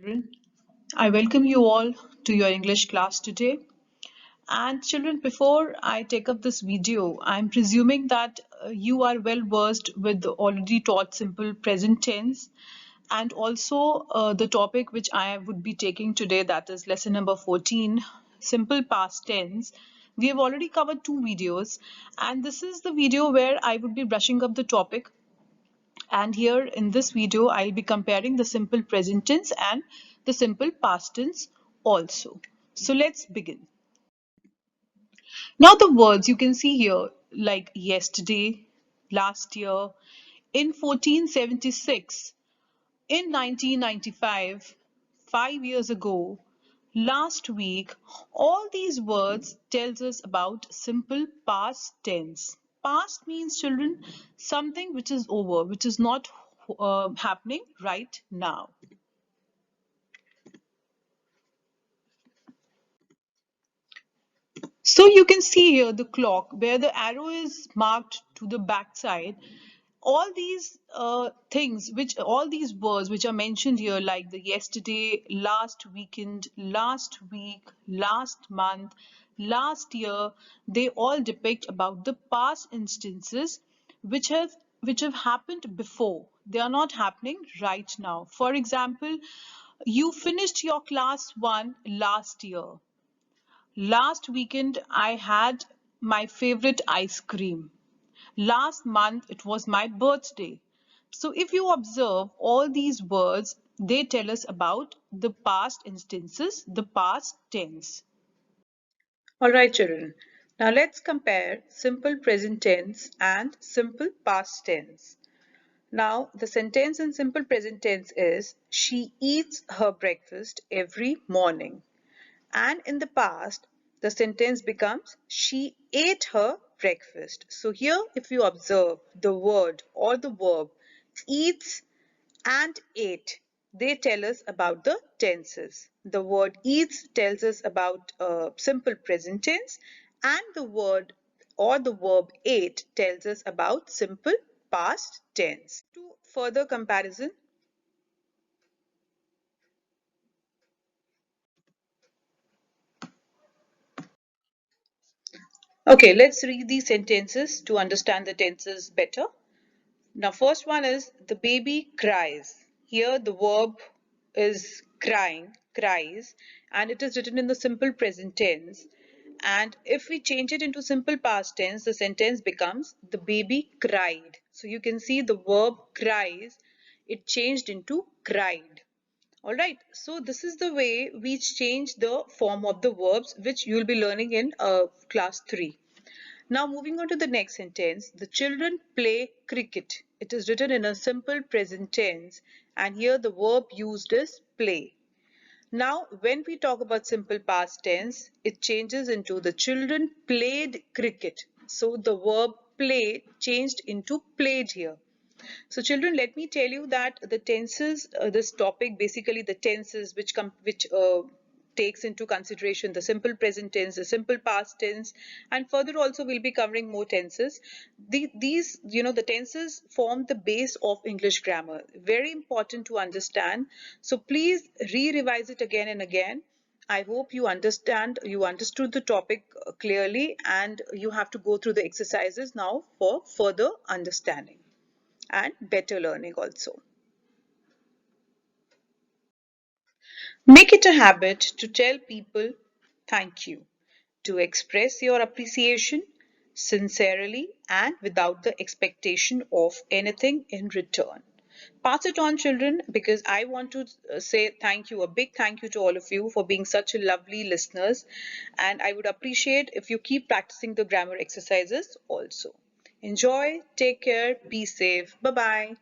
Children, I welcome you all to your English class today. And children, before I take up this video, I'm presuming that you are well versed with the already taught simple present tense and also the topic which I would be taking today, that is lesson number 14, simple past tense. We have already covered two videos, and this is the video where I would be brushing up the topic, and here in this video I'll be comparing the simple present tense and the simple past tense also. So let's begin. Now the words you can see here, like yesterday, last year, in 1476, in 1995, 5 years ago, last week, all these words tells us about simple past tense. Past means, children, something which is over, which is not happening right now. So you can see here the clock where the arrow is marked to the back side. All these all these words which are mentioned here, like the yesterday, last weekend, last week, last month, last year, they all depict about the past instances which have happened before. They are not happening right now. For example, you finished your class 1 last year. Last weekend, I had my favorite ice cream. Last month, it was my birthday. So if you observe all these words, they tell us about the past instances, the past tense. All right, children. Now let's compare simple present tense and simple past tense. Now, the sentence in simple present tense is, she eats her breakfast every morning. And in the past, the sentence becomes, she ate her breakfast. So here, if you observe the word or the verb eats and ate, they tell us about the tenses. The word eats tells us about simple present tense, and the word or the verb ate tells us about simple past tense. To further comparison, okay, let's read these sentences to understand the tenses better. Now, first one is the baby cries. Here, the verb is crying, cries, and it is written in the simple present tense. And if we change it into simple past tense, the sentence becomes the baby cried. So you can see the verb cries, it changed into cried. All right, so this is the way we change the form of the verbs, which you will be learning in class 3. Now moving on to the next sentence, the children play cricket. It is written in a simple present tense, and here the verb used is play. Now when we talk about simple past tense, it changes into the children played cricket. So the verb play changed into played here. So children, let me tell you that the tenses, this topic, basically the tenses which takes into consideration the simple present tense, the simple past tense, and further also we'll be covering more tenses. The tenses form the base of English grammar. Very important to understand. So please re-revise it again and again. I hope you understood the topic clearly, and you have to go through the exercises now for further understanding and better learning also. Make it a habit to tell people thank you, to express your appreciation sincerely and without the expectation of anything in return. Pass it on, children, because I want to say thank you, a big thank you to all of you for being such a lovely listeners, and I would appreciate if you keep practicing the grammar exercises also. Enjoy, take care, be safe. Bye bye.